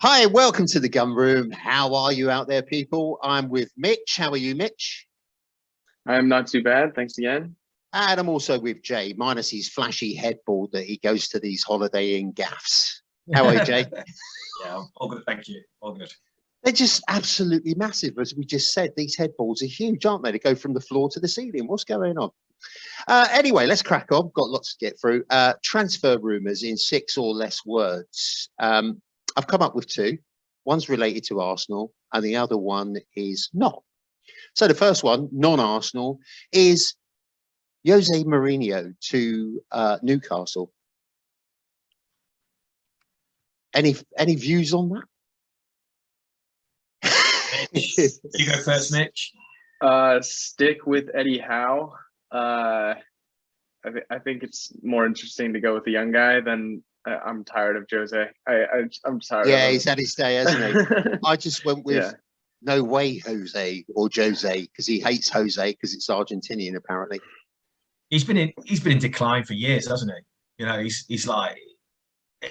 Hi, welcome to the Gun Room. How are you out there, people? I'm with Mitch. How are you, Mitch? I'm not too bad. Thanks again. And I'm also with Jay, minus his flashy headboard that he goes to these holidaying gaffs. How are you, Jay? Yeah, all good. Thank you. All good. They're just absolutely massive. As we just said, these headboards are huge, aren't they? They go from the floor to the ceiling. What's going on? Anyway, let's crack on. Got lots to get through. Transfer rumours in 6 or less words. I've come up with 2. One's related to Arsenal and the other one is not. So the first one, non-Arsenal, is Jose Mourinho to Newcastle. Any views on that? Mitch, you go first, Mitch. Stick with Eddie Howe. I think it's more interesting to go with the young guy than I'm tired of Jose. I'm tired. Yeah, he's had his day, hasn't he? I just went with no way Jose or Jose because he hates Jose because it's Argentinian apparently. He's been in decline for years, hasn't he? You know, he's like,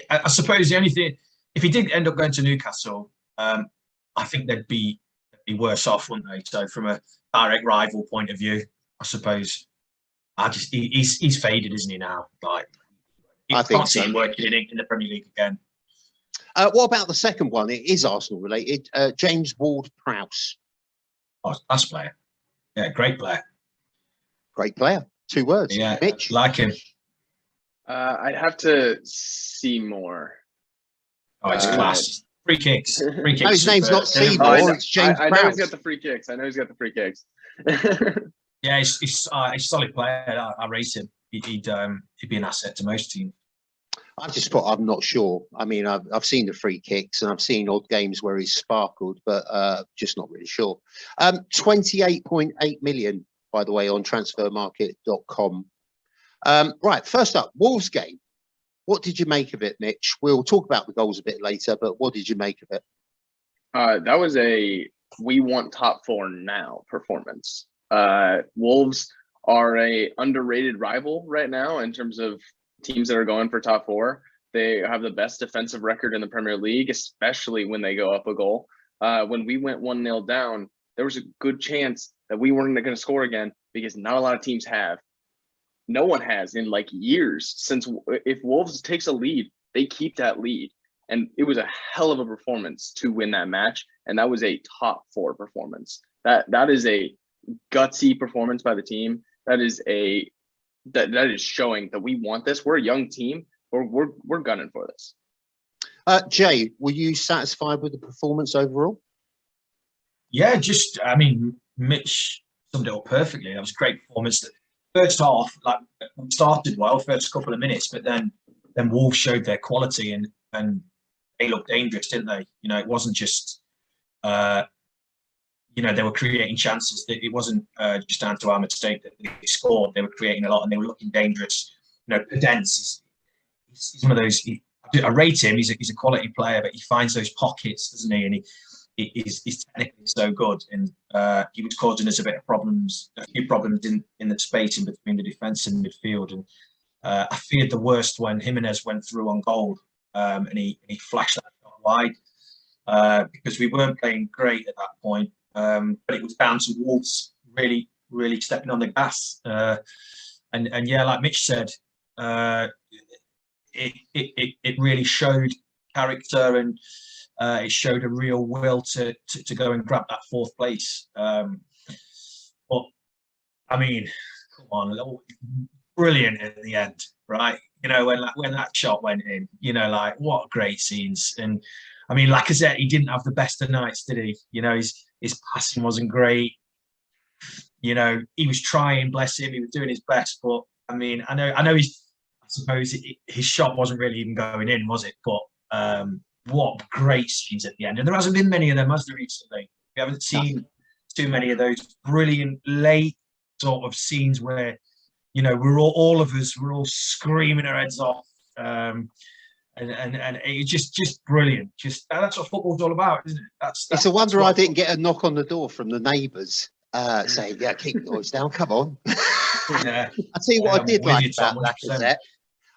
I suppose the only thing, if he did end up going to Newcastle, I think they'd be worse off, wouldn't they? So from a direct rival point of view, I suppose he's faded, isn't he now? Like, I can't see him working in the Premier League again. What about the second one? It is Arsenal related. James Ward-Prowse. Oh, class player. Yeah, great player. Great player. 2 words. Yeah, Mitch? like him. I'd have to see more. Oh, it's class. Free kicks. Free kicks. No, his name's not Seymour. It's James I Prowse. know he's got the free kicks. Yeah, he's a solid player. I rate him. He'd be an asset to most teams. I've just put, I'm not sure. I mean, I've seen the free kicks and I've seen odd games where he's sparkled, but just not really sure. 28.8 million, by the way, on transfermarket.com. Right, first up, Wolves game. What did you make of it, Mitch? We'll talk about the goals a bit later, but what did you make of it? That was a we want top 4 now performance. Wolves are a underrated rival right now in terms of teams that are going for top 4. They have the best defensive record in the Premier League, especially when they go up a goal. When we went 1-0 down, there was a good chance that we weren't going to score again because not a lot of teams have. No one has in like years since. If Wolves takes a lead, they keep that lead. And it was a hell of a performance to win that match. And that was a top 4 performance. That is a gutsy performance by the team. That is showing that we want this. We're a young team. We're gunning for this. Jay, were you satisfied with the performance overall? Yeah, I mean, Mitch summed it up perfectly. That was a great performance. The first half, like, started well, first couple of minutes, but then Wolves showed their quality and they looked dangerous, didn't they? You know, it wasn't just they were creating chances. It wasn't just down to our mistake that they scored. They were creating a lot and they were looking dangerous. You know, Pedence is one of those. I rate him. He's a quality player, but he finds those pockets, doesn't he? And he's technically so good. And he was causing us a few problems in the space in between the defence and midfield. And I feared the worst when Jimenez went through on goal and he flashed that shot wide because we weren't playing great at that point. But it was down to Wolves really, really stepping on the gas. And yeah, like Mitch said, it really showed character and it showed a real will to go and grab that 4th place. But I mean, come on, brilliant at the end, right? You know, when that shot went in, you know, like, what great scenes. And I mean, like I said, he didn't have the best of nights, did he? You know, his passing wasn't great. You know, he was trying, bless him, he was doing his best. But I mean, I know I suppose his shot wasn't really even going in, was it? But what great scenes at the end. And there hasn't been many of them, has there, recently? We haven't seen too many of those brilliant late sort of scenes where, you know, we're all screaming our heads off. And it's just brilliant. That's what football's all about, isn't it? It's a wonder I didn't get a knock on the door from the neighbours saying, "Yeah, keep the noise down. Come on." Yeah. I tell you what, I did like about Lacazette.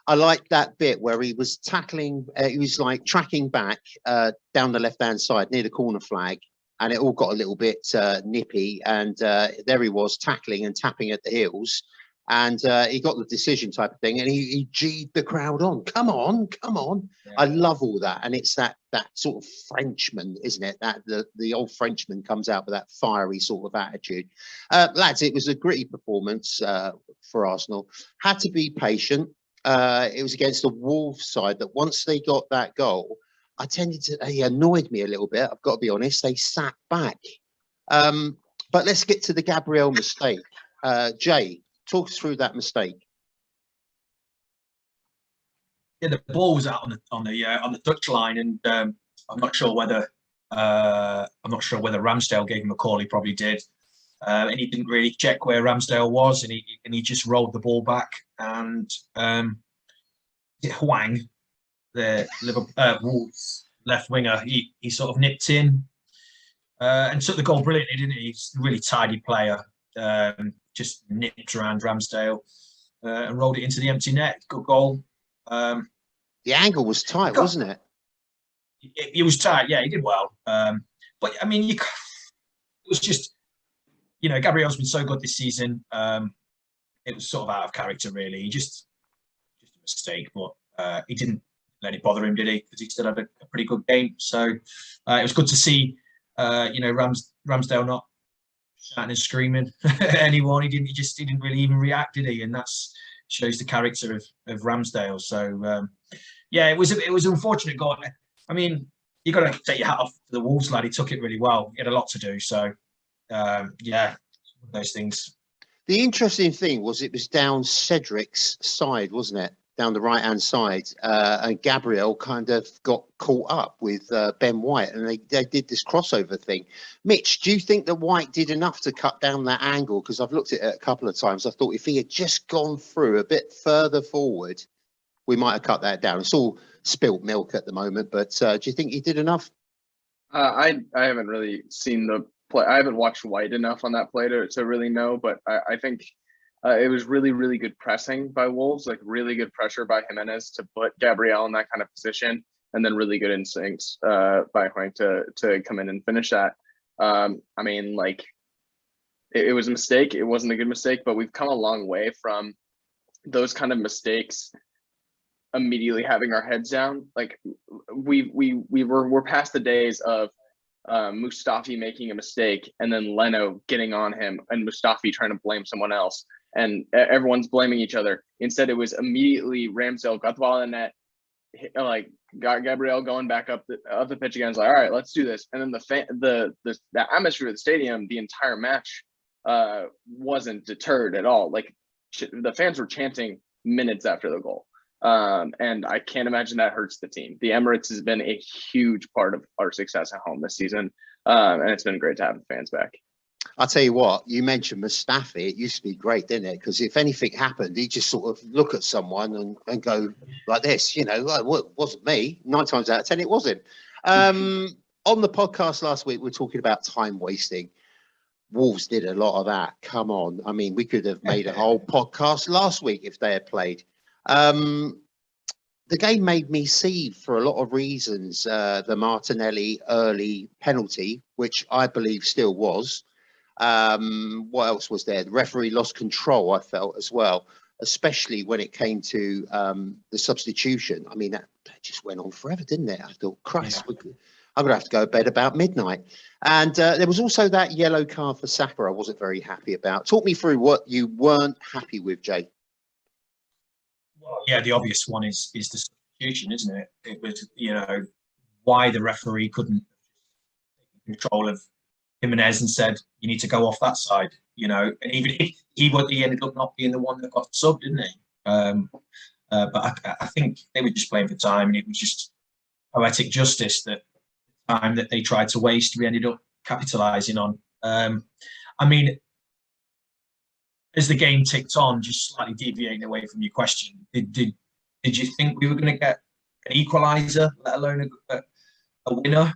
I like that bit where he was tackling, he was like tracking back down the left-hand side near the corner flag, and it all got a little bit nippy. And there he was tackling and tapping at the heels, and he got the decision type of thing, and he G'd the crowd on. Come on, come on! Yeah. I love all that, and it's that sort of Frenchman, isn't it? That the old Frenchman comes out with that fiery sort of attitude. Lads, it was a gritty performance for Arsenal. Had to be patient. It was against the Wolves side that once they got that goal, he annoyed me a little bit. I've got to be honest. They sat back. But let's get to the Gabriel mistake. Jay, talk us through that mistake. Yeah, the ball was out on the touchline, and I'm not sure whether Ramsdale gave him a call. He probably did. And he didn't really check where Ramsdale was, and he just rolled the ball back. And Huang, the Wolves left winger, he sort of nipped in and took the goal brilliantly, didn't he? He's a really tidy player. Just nipped around Ramsdale and rolled it into the empty net. Good goal. The angle was tight, wasn't it? It was tight. Yeah, he did well. But I mean, it was just. Gabriel's been so good this season. It was sort of out of character, really. He just a mistake, but he didn't let it bother him, did he? Because he still had a pretty good game. So it was good to see, Ramsdale not shouting and screaming at anyone. He didn't really even react, did he? And that shows the character of Ramsdale. So it was an unfortunate goal. I mean, you got to take your hat off to the Wolves lad. He took it really well. He had a lot to do. So. Those things. The interesting thing was it was down Cedric's side, wasn't it? Down the right-hand side, and Gabriel kind of got caught up with Ben White, and they did this crossover thing. Mitch, do you think that White did enough to cut down that angle? Because I've looked at it a couple of times. I thought if he had just gone through a bit further forward, we might have cut that down. It's all spilt milk at the moment, but do you think he did enough? I haven't really seen the play. I haven't watched White enough on that play to really know, but I think it was really, really good pressing by Wolves, like really good pressure by Jimenez to put Gabriel in that kind of position, and then really good instincts by Huang to come in and finish that. I mean, like it was a mistake. It wasn't a good mistake, but we've come a long way from those kind of mistakes immediately having our heads down. Like we're past the days of Mustafi making a mistake and then Leno getting on him and Mustafi trying to blame someone else and everyone's blaming each other. Instead, it was immediately Ramsdale got the ball in the net, like got Gabriel going back up the pitch again. It's like, all right, let's do this. And then the atmosphere of the stadium, the entire match wasn't deterred at all. Like the fans were chanting minutes after the goal. And I can't imagine that hurts the team. The Emirates has been a huge part of our success at home this season, and it's been great to have the fans back. I'll tell you what, you mentioned Mustafi. It used to be great, didn't it? Because if anything happened, he'd just sort of look at someone and go like this, well, it wasn't me. 9 times out of 10, it wasn't. On the podcast last week, we were talking about time wasting. Wolves did a lot of that. Come on. I mean, we could have made a whole podcast last week if they had played. The game made me see, for a lot of reasons, the Martinelli early penalty, which I believe still was. What else was there? The referee lost control, I felt, as well, especially when it came to the substitution. I mean, that just went on forever, didn't it? I thought, Christ, I'm going to have to go to bed about midnight. And there was also that yellow card for Saka I wasn't very happy about. Talk me through what you weren't happy with, Jay. Well, yeah, the obvious one is the substitution, isn't it? It was, why the referee couldn't take control of Jimenez and said, you need to go off that side, and even if he ended up not being the one that got subbed, didn't he? But I think they were just playing for time, and it was just poetic justice that the time that they tried to waste, we ended up capitalising on. I mean, as the game ticked on, just slightly deviating away from your question, did you think we were going to get an equaliser, let alone a winner?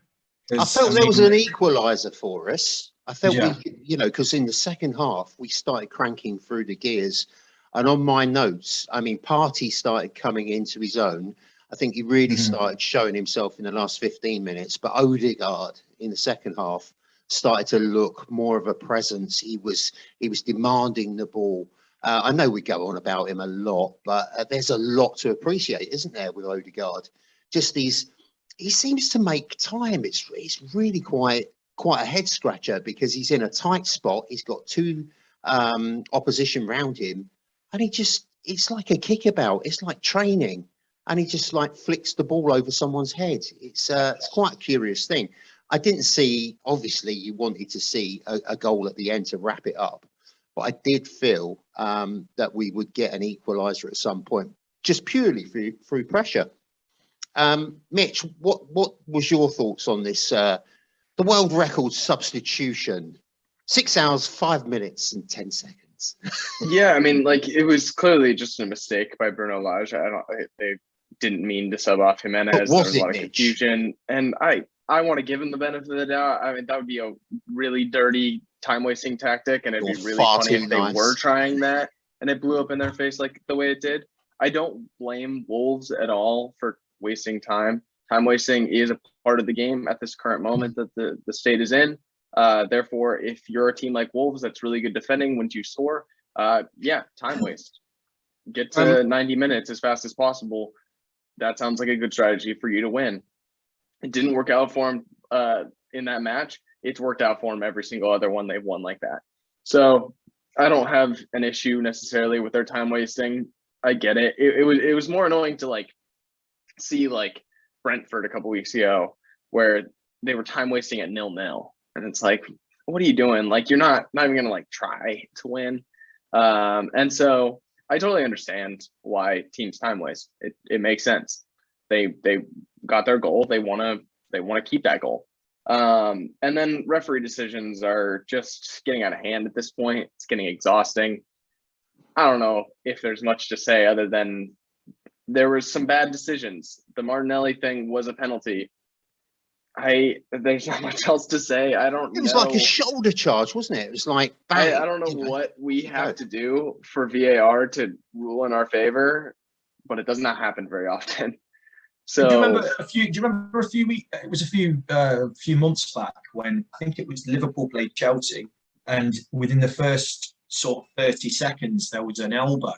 I felt there was an equaliser for us. I felt we, because in the second half we started cranking through the gears. And on my notes, I mean, Partey started coming into his own. I think he really started showing himself in the last 15 minutes. But Odegaard in the second half started to look more of a presence. He was demanding the ball. I know we go on about him a lot, but there's a lot to appreciate, isn't there, with Odegaard? Just he seems to make time. It's really quite a head scratcher because he's in a tight spot. He's got two opposition round him, and it's like a kickabout. It's like training, and he just like flicks the ball over someone's head. It's quite a curious thing. I didn't see. Obviously, you wanted to see a goal at the end to wrap it up, but I did feel that we would get an equaliser at some point, just purely through pressure. Mitch, what was your thoughts on this? The world record substitution, 6 hours, 5 minutes and 10 seconds. Yeah, I mean, like, it was clearly just a mistake by Bruno Lage. They didn't mean to sub off Jimenez. There was a lot of confusion, and I want to give him the benefit of the doubt. I mean, that would be a really dirty, time-wasting tactic, and it'd be really funny if they were trying that and it blew up in their face like the way it did. I don't blame Wolves at all for wasting time. Time wasting is a part of the game at this current moment that the state is in. Therefore, if you're a team like Wolves that's really good defending once you score, yeah, time waste. Get to 90 minutes as fast as possible. That sounds like a good strategy for you to win. It didn't work out for him in that match. It's worked out for him every single other one they've won like that. So I don't have an issue necessarily with their time wasting. I get it. It was more annoying to like see like Brentford a couple weeks ago where they were time wasting at 0-0, and it's like, what are you doing? Like, you're not even gonna like try to win. And so I totally understand why teams time waste. It makes sense. They got their goal. They want to keep that goal. And then referee decisions are just getting out of hand at this point. It's getting exhausting. I don't know if there's much to say other than there was some bad decisions. The Martinelli thing was a penalty. There's not much else to say. I don't know. It was like a shoulder charge, wasn't it? It was like, bang, I don't know what we have to do for VAR to rule in our favor, but it does not happen very often. So do you remember a few weeks? It was a few months back when I think it was Liverpool played Chelsea, and within the first sort of 30 seconds there was an elbow,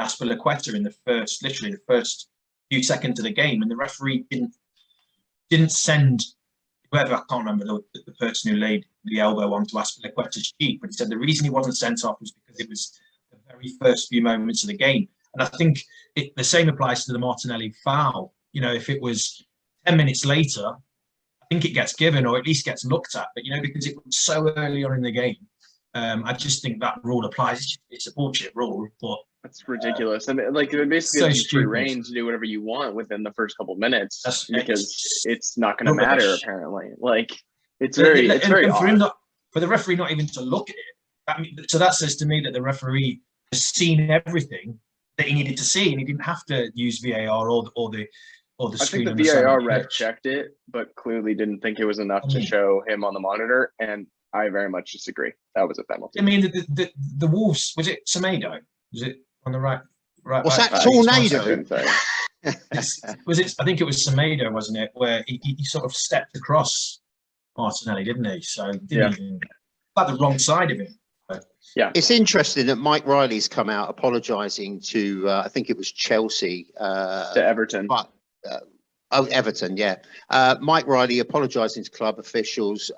Aspilicueta in the first few seconds of the game, and the referee didn't send whoever, I can't remember the person who laid the elbow onto Aspilicueta's cheek, but he said the reason he wasn't sent off was because it was the very first few moments of the game. And I think the same applies to the Martinelli foul. You know, if it was 10 minutes later, I think it gets given or at least gets looked at. But, you know, because it was so early on in the game, I just think that rule applies. It's a bullshit rule, but that's ridiculous. And like, it basically gives you free reign to do whatever you want within the first couple of minutes because it's not going to matter, apparently. Like, it's very odd. For the referee not even to look at it. So that says to me that the referee has seen everything that he needed to see, and he didn't have to use VAR or the screen. I think the VAR ref checked it, but clearly didn't think it was enough to show him on the monitor, and I very much disagree. That was a penalty. I mean, the Wolves, was it Semedo? Was it on the right? What's that? Tornado? Was it? I think it was Semedo, wasn't it? Where he sort of stepped across Martinelli, didn't he? So he didn't even about the wrong side of him. Yeah, it's interesting that Mike Riley's come out apologising to I think it was Chelsea to Everton. But, Everton, yeah. Mike Riley apologising to club officials.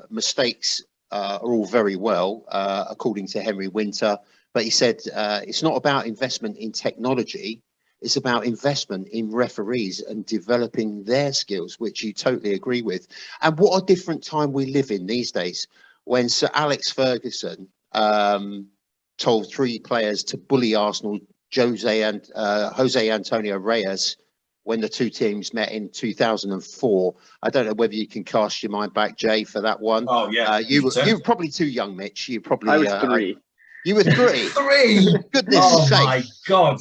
Mistakes are all very well, according to Henry Winter. But he said it's not about investment in technology. It's about investment in referees and developing their skills, which you totally agree with. And what a different time we live in these days when Sir Alex Ferguson told 3 players to bully Arsenal, Jose Antonio Reyes, when the 2 teams met in 2004. I don't know whether you can cast your mind back, Jay, for that one. Oh, yeah. You were probably too young, Mitch. You probably. I was 3. You were 3. 3. Goodness sake. Oh my God.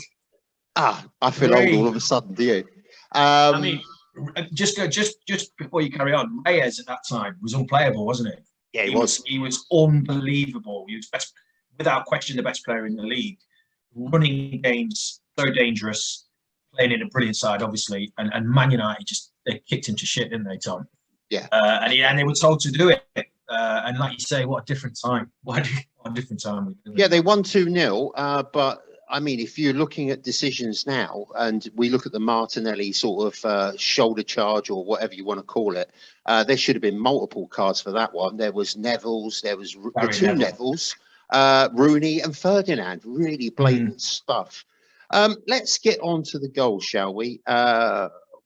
I feel 3. old all of a sudden. Do you? I mean, just before you carry on. Reyes at that time was unplayable, wasn't it? Yeah, he was. He was unbelievable. He was without question the best player in the league. running games, so dangerous, playing in a brilliant side, obviously. And Man United they kicked him to shit, didn't they, Tom? Yeah. And they were told to do it. And like you say, what a different time. What a different time. Yeah, they won 2-0. But I mean, if you're looking at decisions now, and we look at the Martinelli sort of shoulder charge or whatever you want to call it, there should have been multiple cards for that one. There was Neville's, there was the two Nevilles, Rooney and Ferdinand. Really blatant stuff. Let's get on to the goal, shall we?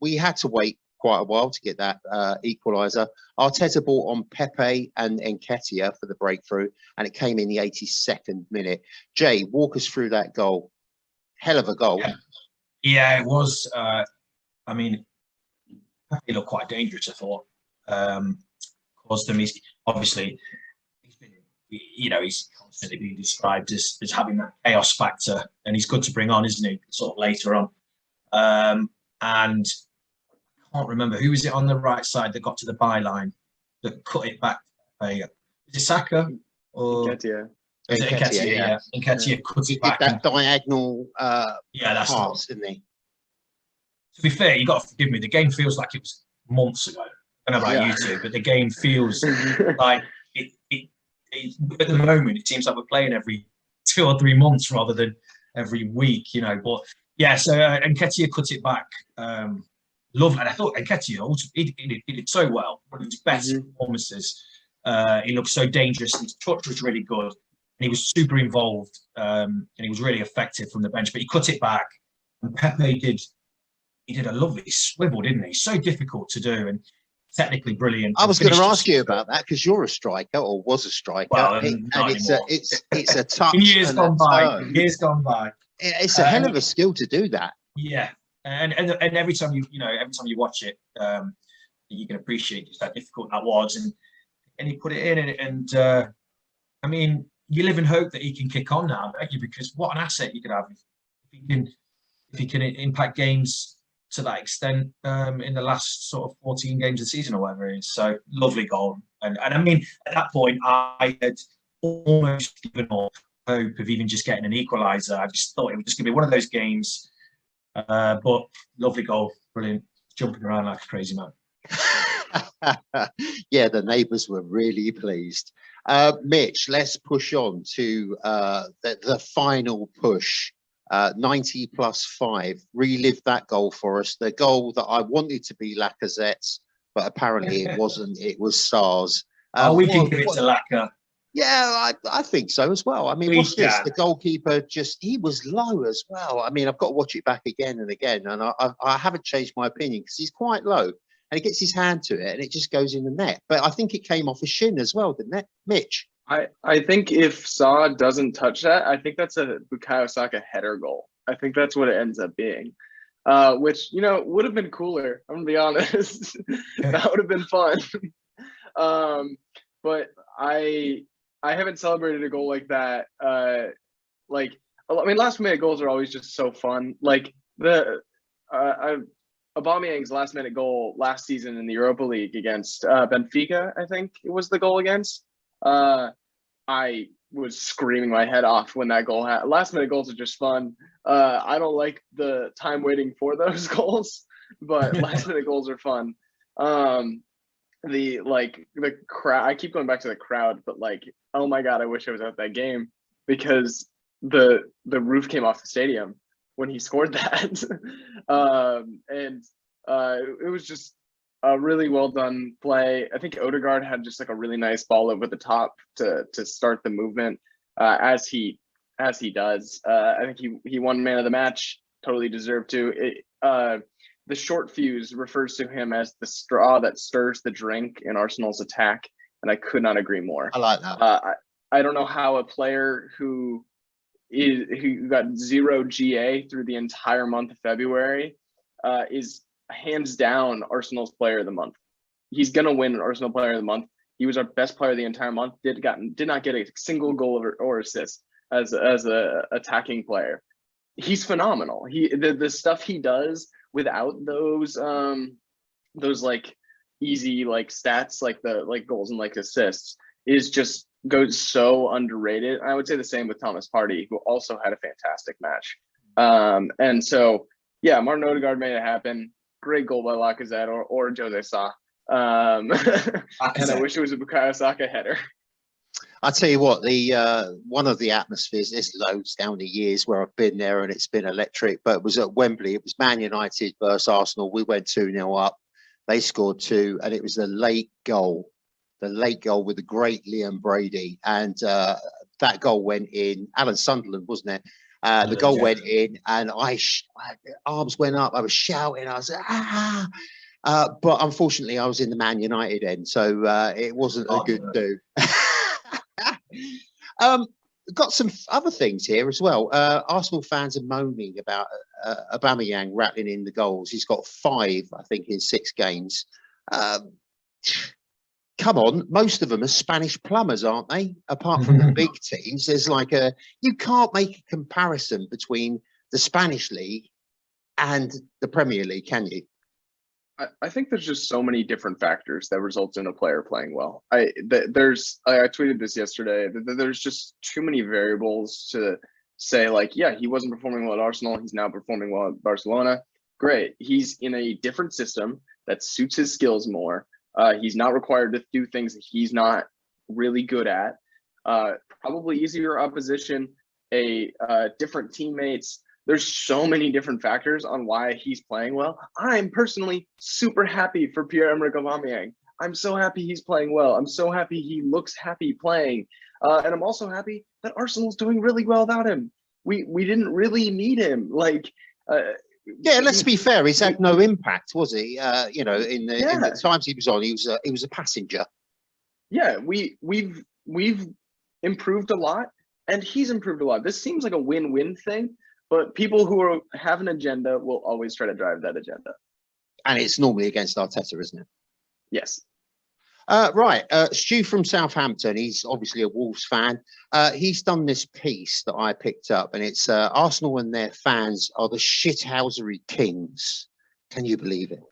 We had to wait quite a while to get that equaliser. Arteta brought on Pepe and Nketiah for the breakthrough, and it came in the 82nd minute. Jay, walk us through that goal. Hell of a goal. Yeah, it was. I mean, Pepe looked quite dangerous, I thought. Caused them. He's obviously, he's constantly being described as having that chaos factor, and he's good to bring on, isn't he? Sort of later on. And I can't remember who was it on the right side that got to the byline that cut it back. Is it Saka or Nketiah? Is it Nketiah? Yeah, Nketiah cut it back. That diagonal that's pass, didn't he? To be fair, you got to forgive me. The game feels like it was months ago. I don't know about you two, but the game feels like it. At the moment, it seems like we're playing every 2 or 3 months rather than every week. But yeah. So Nketiah cut it back. Lovely, and I thought Nketiah he did so well. One of his best performances. He looked so dangerous. His touch was really good, and he was super involved. And he was really effective from the bench. But he cut it back, and Pepe did a lovely swivel, didn't he? So difficult to do, and technically brilliant. I was going to ask you about that because you're a striker or was a striker, well, and it's a touch. In years gone by. It's a hell of a skill to do that. Yeah. And every time you watch it, you can appreciate just how difficult that was, and he put it in, and I mean, you live in hope that he can kick on now, don't you? Because what an asset you could have if he can impact games to that extent in the last sort of 14 games of the season or whatever it is. So lovely goal, and I mean, at that point, I had almost given up hope of even just getting an equaliser. I just thought it was just going to be one of those games. But lovely goal, brilliant, jumping around like a crazy man. Yeah, the neighbours were really pleased. Mitch, let's push on to the final push. 90 plus 5. Relive that goal for us. The goal that I wanted to be Lacazette's, but apparently it wasn't. It was Sarr's. We can give it to Laka. Yeah, I think so as well. I mean, what's this? The goalkeeper he was low as well. I mean, I've got to watch it back again and again, and I haven't changed my opinion because he's quite low, and he gets his hand to it, and it just goes in the net. But I think it came off a shin as well, didn't it, Mitch? I think if Saw doesn't touch that, I think that's a Bukayo Saka header goal. I think that's what it ends up being, which would have been cooler. I'm gonna be honest. That would have been fun. But I haven't celebrated a goal like that. Last minute goals are always just so fun. Like Aubameyang's last minute goal last season in the Europa League against Benfica, I think it was the goal against. I was screaming my head off when that goal happened. Last minute goals are just fun. I don't like the time waiting for those goals, but last minute goals are fun. The crowd, I keep going back to the crowd, but oh my God, I wish I was at that game because the roof came off the stadium when he scored that. It was just a really well done play. I think Odegaard had just a really nice ball over the top to start the movement as he does. I think he won man of the match, totally deserved to. The short fuse refers to him as the straw that stirs the drink in Arsenal's attack, and I could not agree more. I like that. I don't know how a player who got 0 GA through the entire month of February is hands down Arsenal's player of the month. He's gonna win Arsenal player of the month. He was our best player the entire month. Did not get a single goal or assist as a attacking player. He's phenomenal. The stuff he does without those easy stats like goals and assists is just goes so underrated. I would say the same with Thomas Partey, who also had a fantastic match. And so, yeah, Martin Odegaard made it happen. Great goal by Lacazette or Jose Sa. And I wish it was a Bukayo Saka header. I tell you what, the one of the atmospheres, there's loads down the years where I've been there and it's been electric, but it was at Wembley. It was Man United versus Arsenal. We went 2-0 up. They scored 2, and it was the late goal with the great Liam Brady. And that goal went in. Alan Sunderland, wasn't it? The goal went in, and my arms went up. I was shouting. I was like, ah! But unfortunately, I was in the Man United end, so it wasn't a good do. Got some other things here as well. Arsenal fans are moaning about Aubameyang rattling in the goals. He's got 5, I think, in 6 games. Come on, most of them are Spanish plumbers, aren't they? Apart from the big teams, there's like you can't make a comparison between the Spanish league and the Premier League, can you? I think there's just so many different factors that result in a player playing well. I tweeted this yesterday. There's just too many variables to say, like, yeah, he wasn't performing well at Arsenal. He's now performing well at Barcelona. Great. He's in a different system that suits his skills more. He's not required to do things that he's not really good at. Probably easier opposition, different teammates. There's so many different factors on why he's playing well. I'm personally super happy for Pierre-Emerick Aubameyang. I'm so happy he's playing well. I'm so happy he looks happy playing. And I'm also happy that Arsenal's doing really well without him. We didn't really need him. Yeah, let's be fair. He's had no impact, was he? In the times he was on, he was a passenger. Yeah, we've improved a lot, and he's improved a lot. This seems like a win-win thing. But people who have an agenda will always try to drive that agenda. And it's normally against Arteta, isn't it? Yes. Right. Stu from Southampton, he's obviously a Wolves fan. He's done this piece that I picked up, and it's Arsenal and their fans are the shithousery kings. Can you believe it?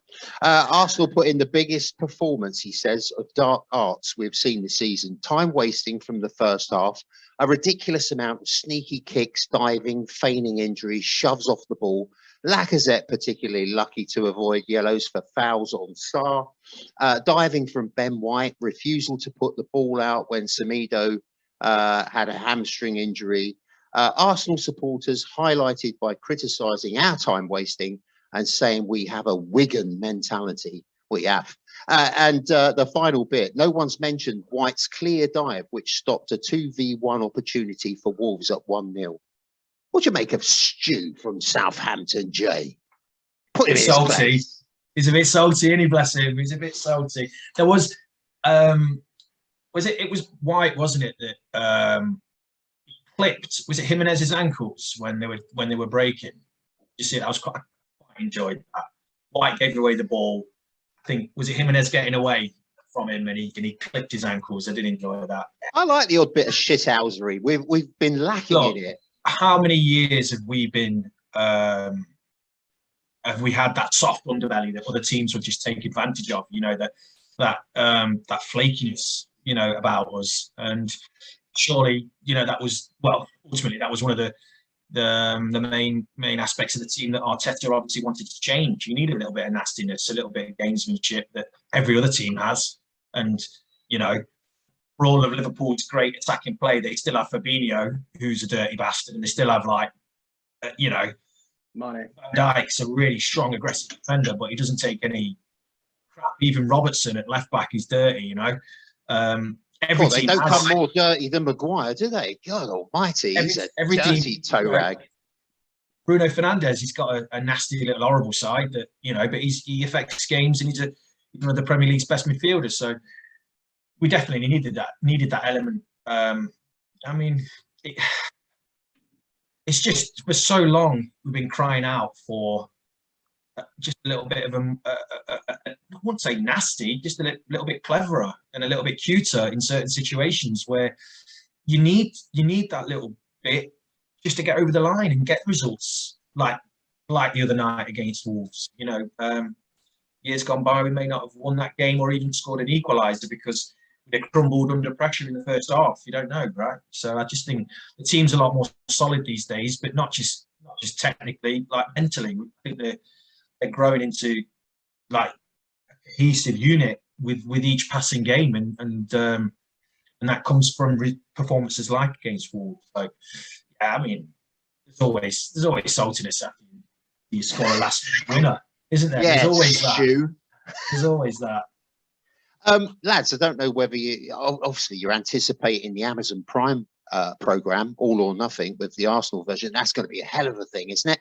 Arsenal put in the biggest performance, he says, of dark arts we've seen this season. Time wasting from the first half, a ridiculous amount of sneaky kicks, diving, feigning injuries, shoves off the ball. Lacazette particularly lucky to avoid yellows for fouls on Sarr. Diving from Ben White, refusal to put the ball out when Semedo had a hamstring injury. Arsenal supporters highlighted by criticising our time wasting and saying we have a Wigan mentality. We have. And the final bit, no one's mentioned White's clear dive, which stopped a 2v1 opportunity for Wolves at 1-0. What do you make of Stu from Southampton, Jay? Put him in his place. He's a bit salty, isn't he? Bless him. He's a bit salty. There was, it was White, wasn't it, that clipped? Was it Jimenez's ankles when they were breaking? You see, that was quite enjoyed that. White gave away the ball. I think, was it Jimenez getting away from him and he clipped his ankles? I did enjoy that. I like the odd bit of shithousery. We've been lacking in it. How many years have we been? Have we had that soft underbelly that other teams would just take advantage of? You know, that flakiness, you know, about us. And surely, you know, ultimately that was one of the main aspects of the team that Arteta obviously wanted to change. You need a little bit of nastiness, a little bit of gamesmanship that every other team has. And, you know, for all of Liverpool's great attacking play, they still have Fabinho, who's a dirty bastard, and they still have, like, you know, Van Dijk's a really strong, aggressive defender, but he doesn't take any crap. Even Robertson at left back is dirty, you know. They don't come more dirty than Maguire, do they? God almighty, he's a dirty toe rag. Bruno Fernandes, he's got a nasty little horrible side that, you know, but he affects games and he's one of the Premier League's best midfielders. So we definitely needed that element. I mean, it's just for so long we've been crying out for just a little bit of I wouldn't say nasty, just a little bit cleverer and a little bit cuter in certain situations where you need that little bit just to get over the line and get results like the other night against Wolves. You know, years gone by, we may not have won that game or even scored an equaliser because we they crumbled under pressure in the first half. You don't know, right? So I just think the team's a lot more solid these days, but not just technically, like mentally. I think they're growing into like a cohesive unit with each passing game, and that comes from performances like against Wolves. So yeah, I mean, there's always saltiness after you score a last winner, isn't there? Yeah, There's always Stu. that. There's always that. Lads, I don't know whether obviously you're anticipating the Amazon Prime program, All or Nothing, with the Arsenal version. That's going to be a hell of a thing, isn't it?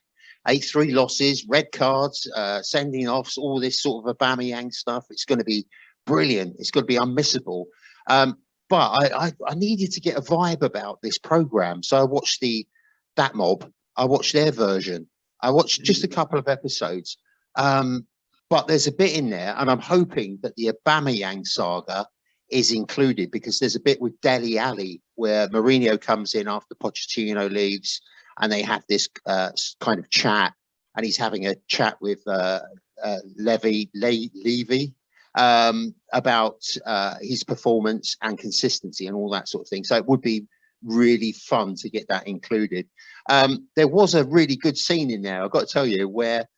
3 losses, red cards, sending offs, all this sort of Aubameyang stuff. It's going to be brilliant. It's going to be unmissable. But I needed to get a vibe about this program, so I watched That Mob. I watched their version. I watched just a couple of episodes. But there's a bit in there, and I'm hoping that the Aubameyang saga is included, because there's a bit with Dele Alli where Mourinho comes in after Pochettino leaves, and they have this kind of chat, and he's having a chat with Levy about his performance and consistency and all that sort of thing. So it would be really fun to get that included. There was a really good scene in there, I've got to tell you, where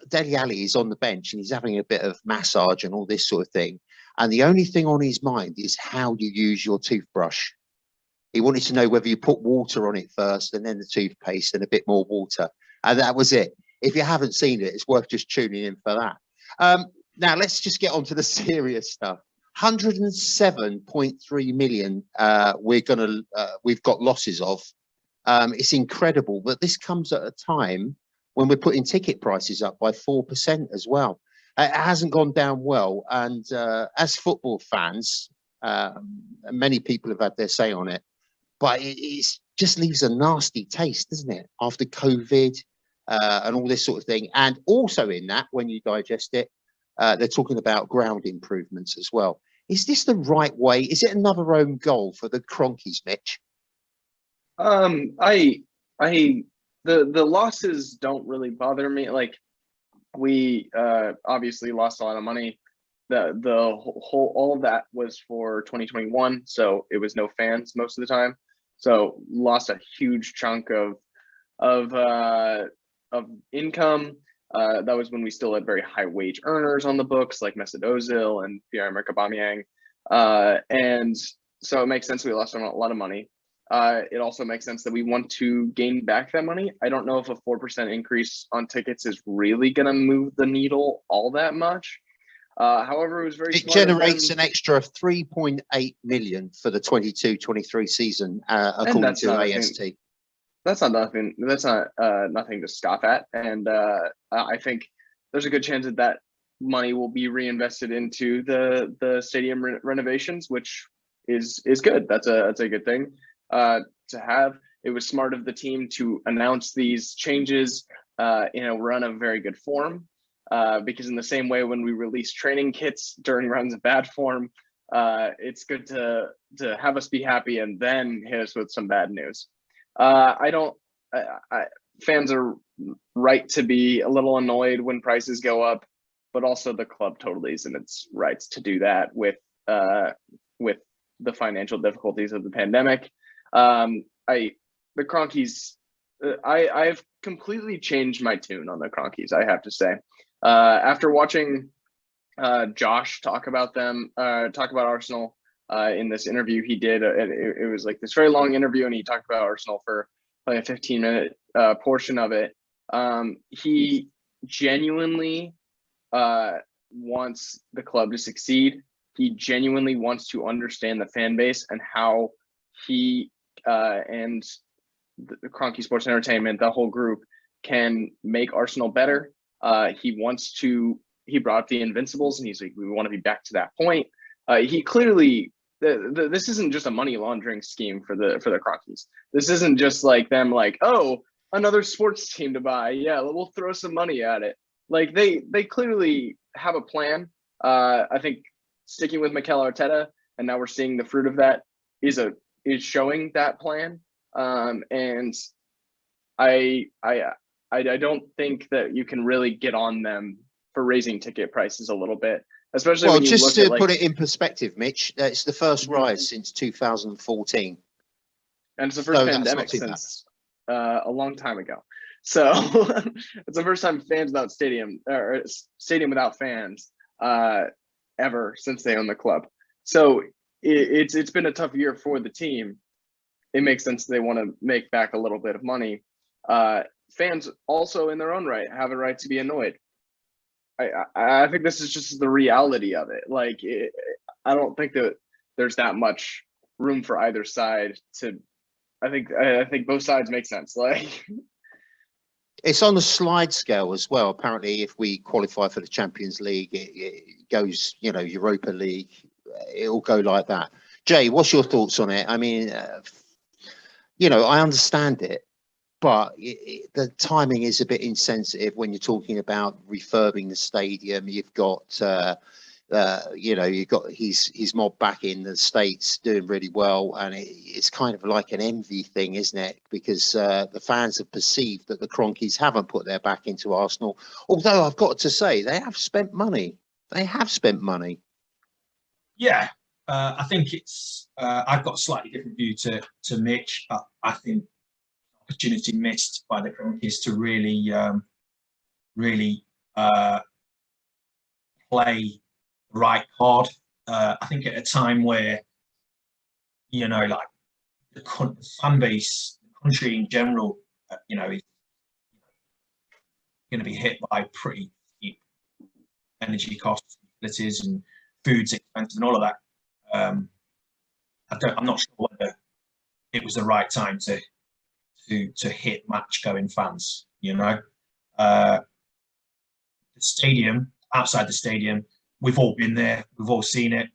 Dele Alli is on the bench and he's having a bit of massage and all this sort of thing. And the only thing on his mind is how you use your toothbrush. He wanted to know whether you put water on it first and then the toothpaste and a bit more water. And that was it. If you haven't seen it, it's worth just tuning in for that. Now, let's just get on to the serious stuff. 107.3 million we've got losses of. It's incredible, but this comes at a time when we're putting ticket prices up by 4% as well. It hasn't gone down well. And as football fans, many people have had their say on it, but it just leaves a nasty taste, doesn't it? After COVID and all this sort of thing. And also in that, when you digest it, they're talking about ground improvements as well. Is this the right way? Is it another own goal for the Cronkies, Mitch? The losses don't really bother me. Like, we obviously lost a lot of money. The whole all of that was for 2021, so it was no fans most of the time. So lost a huge chunk of income. That was when we still had very high wage earners on the books, like Mesut Ozil and Pierre-Emerick Aubameyang. And so it makes sense we lost a lot of money. It also makes sense that we want to gain back that money. I don't know if a 4% increase on tickets is really going to move the needle all that much. However, it was very smart. It generates an extra 3.8 million for the 22-23 season, according to AST. That's not nothing. That's not nothing to scoff at. And I think there's a good chance that money will be reinvested into the stadium renovations, which is good. That's a good thing to have. It was smart of the team to announce these changes in a run of very good form, because in the same way when we release training kits during runs of bad form, it's good to have us be happy and then hit us with some bad news. Fans are right to be a little annoyed when prices go up, but also the club totally is in its rights to do that with the financial difficulties of the pandemic. The Cronkies, I've completely changed my tune on the Cronkies, I have to say. After watching Josh talk about Arsenal in this interview he did, it was like this very long interview, and he talked about Arsenal for like a 15-minute portion of it. He genuinely wants the club to succeed. He genuinely wants to understand the fan base and how he and the Cronky Sports Entertainment, the whole group, can make Arsenal better. He brought up the Invincibles, and he's like, we want to be back to that point. He clearly, this isn't just a money laundering scheme for the Cronkies. This isn't just like them like, oh, another sports team to buy. Yeah, we'll throw some money at it. Like they clearly have a plan. I think sticking with Mikel Arteta, and now we're seeing the fruit of that, is showing that plan. And I don't think that you can really get on them for raising ticket prices a little bit. especially Well, when you just look to at put it in perspective, Mitch, it's the first Mhm. rise since 2014. And it's the So first that's not pandemic too bad. since a long time ago. So it's the first time fans without stadium or stadium without fans ever since they own the club. So it's been a tough year for the team. It makes sense they want to make back a little bit of money. Fans also, in their own right, have a right to be annoyed. I think this is just the reality of it. Like, I don't think that there's that much room for either side to. I think both sides make sense. Like, It's on the slide scale as well. Apparently, if we qualify for the Champions League, it goes, Europa League. It'll go like that. Jay, what's your thoughts on it? I mean, I understand it, but the timing is a bit insensitive when you're talking about refurbing the stadium. You've got, you've got his mob back in the States doing really well, and it's kind of like an envy thing, isn't it? Because the fans have perceived that the Cronkies haven't put their back into Arsenal. Although I've got to say, they have spent money. They have spent money. Yeah, I think it's. I've got a slightly different view to Mitch. I think opportunity missed by the Cronkies to really play the right card. I think at a time where like the fan base, the country in general, is going to be hit by pretty steep energy costs, utilities, and food's expensive, and all of that. I'm not sure whether it was the right time to hit match-going fans. The stadium, outside the stadium, we've all been there, we've all seen it.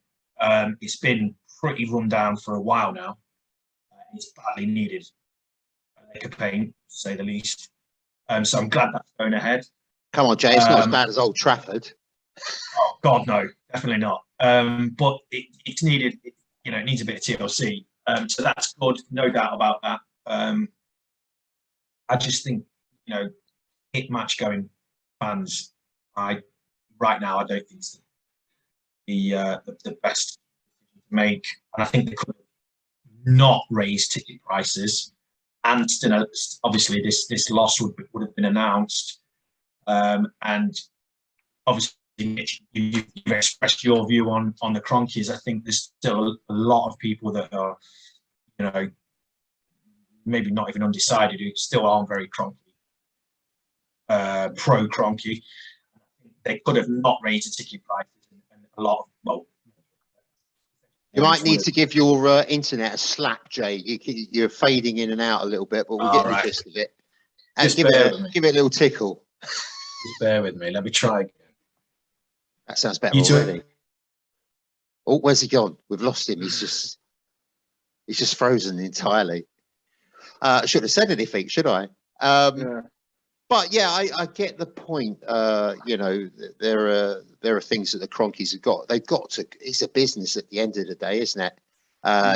It's been pretty run down for a while now. It's badly needed a lick of paint, to say the least. So I'm glad that's going ahead. Come on, Jay, it's not as bad as Old Trafford. Oh God, no, definitely not. But it's needed. It needs a bit of TLC. So that's good, no doubt about that. I just think, hit match going fans. Right now I don't think it's the best to make, and I think they could have not raised ticket prices. And obviously this loss would have been announced, and obviously Mitch, you've expressed your view on the Cronkies. I think there's still a lot of people that are, maybe not even undecided, who still aren't very pro Cronky. They could have not raised the ticket prices, and a lot of You might need to give your internet a slap, Jay. You're fading in and out a little bit, but we'll get the gist of it. Just give it a little tickle. Just bear with me. Let me try again. That sounds better already. Oh, where's he gone? We've lost him. He's just frozen entirely. I shouldn't have said anything, should I? yeah. But yeah, I get the point. There are things that the Cronkies have got. They've got to. It's a business at the end of the day, isn't it?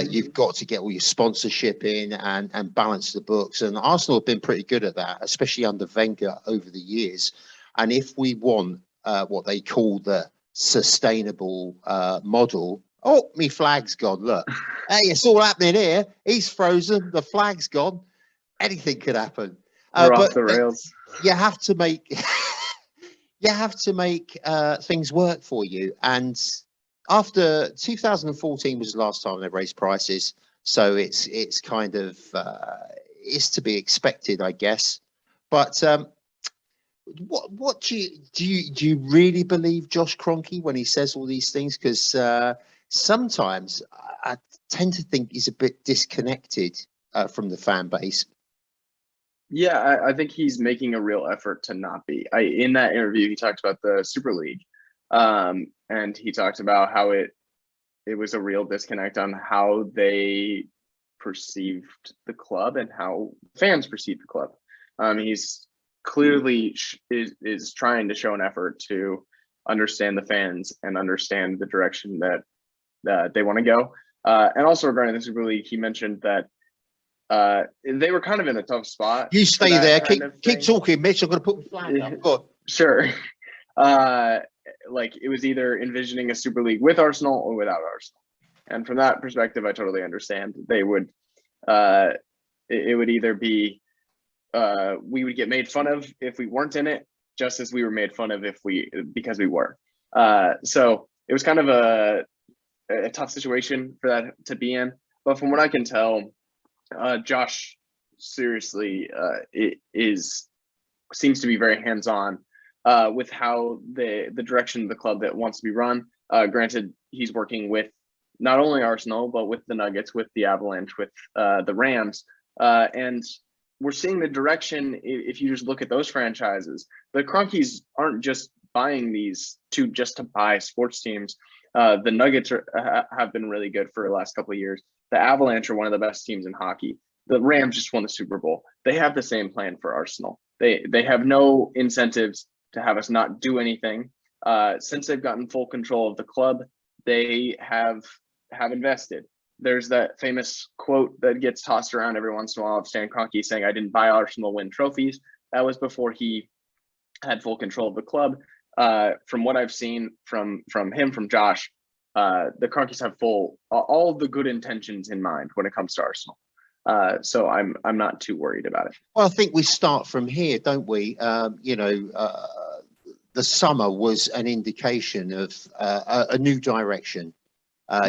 You've got to get all your sponsorship in and balance the books. And Arsenal have been pretty good at that, especially under Wenger over the years. And if we want what they call the sustainable model. Oh, me flag's gone. Look, hey, it's all happening here. He's frozen. The flag's gone. Anything could happen. We're off the rails. You have to make things work for you. And after 2014 was the last time they raised prices, so it's kind of it's to be expected, I guess. But what do you really believe Josh Kroenke when he says all these things? Because sometimes I tend to think he's a bit disconnected from the fan base. Yeah, I think he's making a real effort to not be. In that interview, he talked about the Super League, and he talked about how it was a real disconnect on how they perceived the club and how fans perceived the club. He's clearly is trying to show an effort to understand the fans and understand the direction that they want to go. And also regarding the Super League, he mentioned that they were kind of in a tough spot. You stay there. Keep talking, Mitch. I'm going to put the flag up. Go on. Sure. like it was either envisioning a Super League with Arsenal or without Arsenal. And from that perspective, I totally understand. They would, it would either be, we would get made fun of if we weren't in it, just as we were made fun of because we were. So it was kind of a tough situation for that to be in. But from what I can tell, Josh seriously seems to be very hands-on with how the direction of the club that wants to be run. Granted, he's working with not only Arsenal, but with the Nuggets, with the Avalanche, with the Rams. And we're seeing the direction, if you just look at those franchises. The Cronkies aren't just buying these just to buy sports teams. The Nuggets have been really good for the last couple of years. The Avalanche are one of the best teams in hockey. The Rams just won the Super Bowl. They have the same plan for Arsenal. They have no incentives to have us not do anything. Since they've gotten full control of the club, they have invested. There's that famous quote that gets tossed around every once in a while of Stan Kroenke saying, "I didn't buy Arsenal, win trophies." That was before he had full control of the club. From what I've seen from him, from Josh, the Kroenkes have all of the good intentions in mind when it comes to Arsenal. So I'm not too worried about it. Well, I think we start from here, don't we? The summer was an indication of a new direction.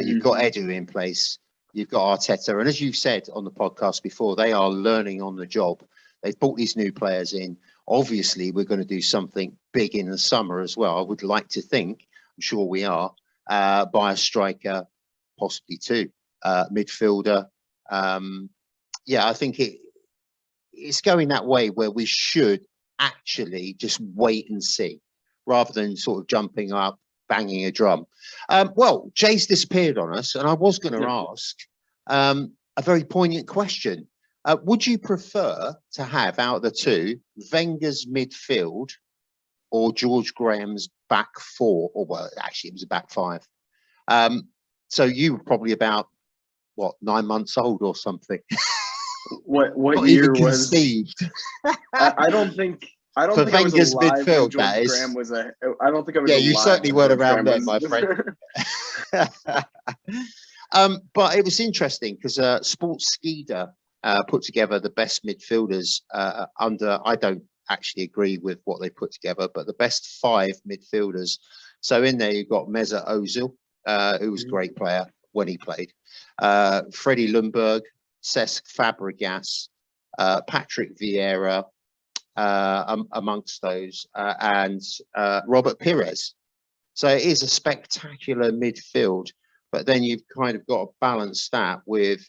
You've got Edu in place, you've got Arteta, and as you've said on the podcast before, they are learning on the job. They've brought these new players in. Obviously, we're going to do something big in the summer as well. I would like to think, I'm sure we are, by a striker, possibly two, midfielder. Yeah, I think it's going that way where we should actually just wait and see rather than sort of jumping up, banging a drum. Well, Jay's disappeared on us, and I was going to ask a very poignant question. Would you prefer to have, out of the two, Wenger's midfield or George Graham's back four? Or, well, actually, it was a back five. So you were probably about, 9 months old or something? What year was conceived? I don't think I was alive midfield, when George Graham was I don't think I was yeah, alive. You certainly weren't around then, my friend. But it was interesting because Sportskeeda put together the best midfielders under, I don't actually agree with what they put together, but the best 5 midfielders. So in there you've got Mesut Ozil, who was a great player when he played, Freddie Ljungberg, Cesc Fabregas, Patrick Vieira, amongst those, and Robert Pires. So it is a spectacular midfield, but then you've kind of got to balance that with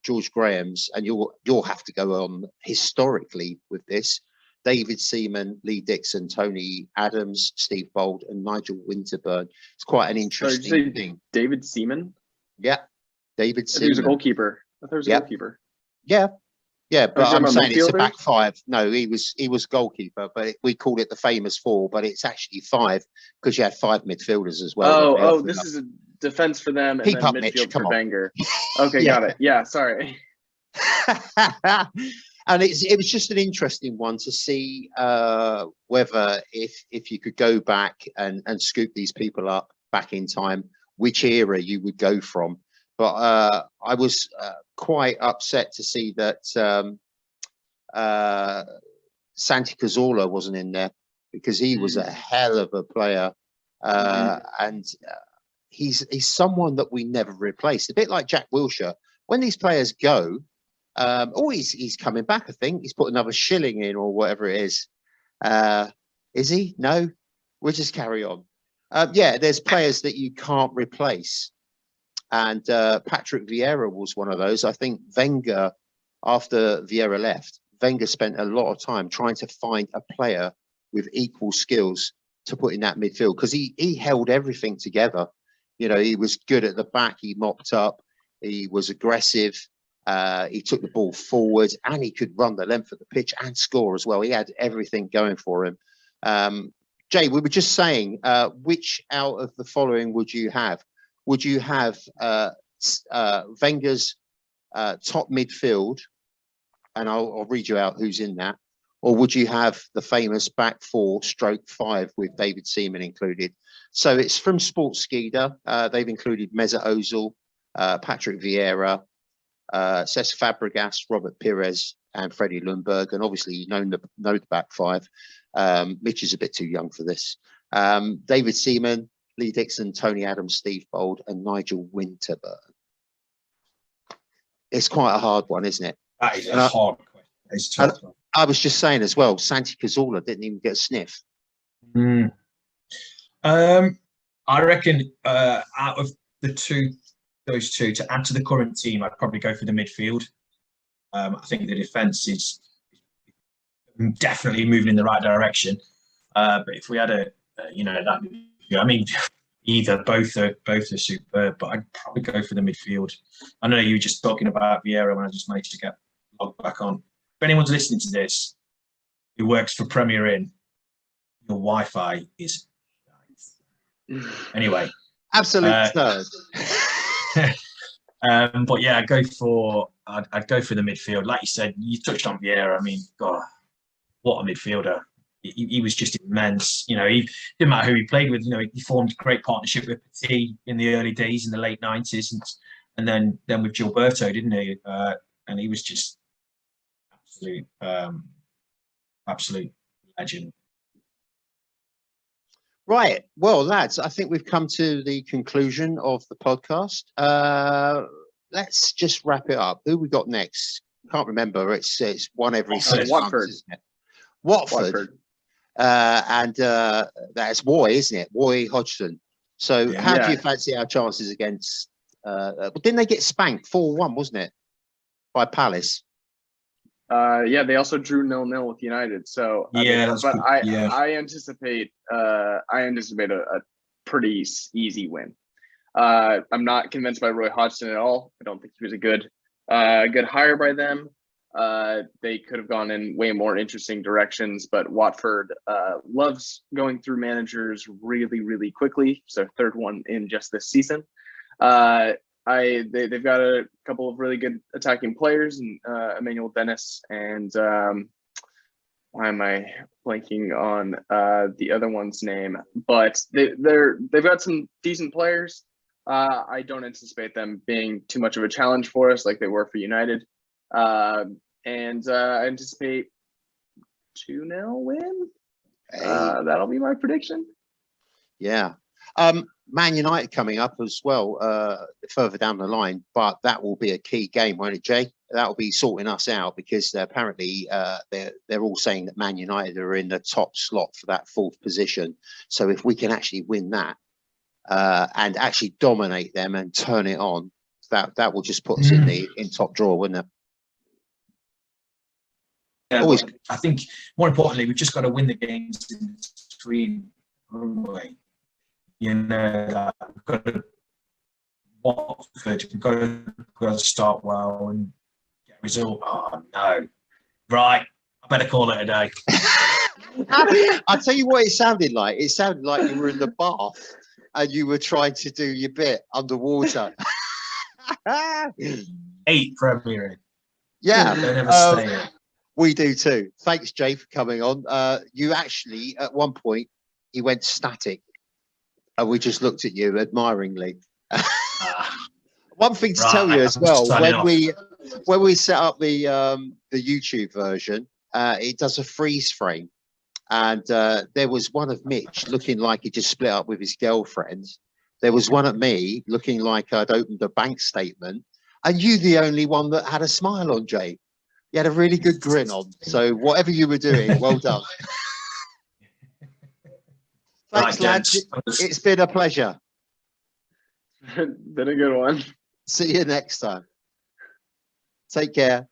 George Graham's, and you'll have to go on historically with this. David Seaman, Lee Dixon, Tony Adams, Steve Bold, and Nigel Winterburn. It's quite an interesting thing. David Seaman? Yeah, David Seaman. He was a goalkeeper. I thought he was a goalkeeper. Yeah. Yeah, but I'm saying it's a back 5. No, he was goalkeeper, but we called it the famous 4, but it's actually 5 because you had 5 midfielders as well. Oh, this is a defense for them and then midfield Mitch, for Wenger. Okay, got it. Yeah, sorry. And it was just an interesting one to see whether if you could go back and scoop these people up back in time, which era you would go from. But I was quite upset to see that Santi Cazorla wasn't in there because he was a hell of a player. And he's someone that we never replaced. A bit like Jack Wilshere. When these players go, he's coming back, I think. He's put another shilling in or whatever it is. Is he? No? We'll just carry on. Yeah, there's players that you can't replace. And Patrick Vieira was one of those. I think Wenger, after Vieira left, Wenger spent a lot of time trying to find a player with equal skills to put in that midfield because he held everything together. You know, he was good at the back. He mopped up. He was aggressive. He took the ball forward and he could run the length of the pitch and score as well. He had everything going for him. Jay, we were just saying, which out of the following would you have? Would you have Wenger's top midfield, and I'll read you out who's in that, or would you have the famous back 4/5 with David Seaman included? So it's from Sportskeeda. They've included Mesut Ozil, Patrick Vieira, Cesc Fabregas, Robert Pires, and Freddie Ljungberg. And obviously, you know the back five. Mitch is a bit too young for this. David Seaman, Lee Dixon, Tony Adams, Steve Bold, and Nigel Winterburn. It's quite a hard one, isn't it? That is a hard question. It's tough. I was just saying as well, Santi Cazorla didn't even get a sniff. I reckon out of those two, to add to the current team, I'd probably go for the midfield. I think the defence is definitely moving in the right direction. But if we had I mean, both are superb, but I'd probably go for the midfield. I know you were just talking about Vieira when I just managed to get logged back on. If anyone's listening to this who works for Premier Inn, your Wi-Fi is anyway. Absolute third. But yeah, I'd go for the midfield. Like you said, you touched on Vieira. I mean, God, what a midfielder! He was just immense. He didn't matter who he played with. He formed a great partnership with Petit in the early days in the late 90s, and then with Gilberto, didn't he? And he was just absolute legend. Right. Well, lads, I think we've come to the conclusion of the podcast. Let's just wrap it up. Who we got next? Can't remember. It's one every 6 Watford. months, isn't it? Watford. And that's Woy, isn't it? Woy Hodgson. So how do you fancy our chances against... didn't they get spanked 4-1, wasn't it? By Palace. They also drew 0-0 with United. So I anticipate a pretty easy win. I'm not convinced by Roy Hodgson at all. I don't think he was a good hire by them. They could have gone in way more interesting directions, but Watford loves going through managers really, really quickly. So third one in just this season. They've got a couple of really good attacking players, and Emmanuel Dennis and why am I blanking on the other one's name? But they've got some decent players. I don't anticipate them being too much of a challenge for us like they were for United. And I anticipate 2-0 win. That'll be my prediction. Yeah. Man United coming up as well, further down the line, but that will be a key game, won't it, Jay? That will be sorting us out because apparently they're all saying that Man United are in the top slot for that fourth position. So if we can actually win that and actually dominate them and turn it on, that will just put us in top draw, wouldn't it? Yeah, always. I think more importantly, we've just got to win the games in between. We've got to Watford. We've got to start well and get a result. Oh no! Right, I better call it a day. I'll tell you what it sounded like. It sounded like you were in the bath and you were trying to do your bit underwater. 8 Premier Inn. Yeah. They never stay in. We do too. Thanks, Jay, for coming on. You actually, at one point, you went static. And we just looked at you admiringly. One thing to tell you as well, when we set up the YouTube version, it does a freeze frame. And there was one of Mitch looking like he just split up with his girlfriend. There was one of me looking like I'd opened a bank statement. And you the only one that had a smile on, Jay. You had a really good grin on. So whatever you were doing, well done. Thanks, lads. It's been a pleasure. Been a good one. See you next time. Take care.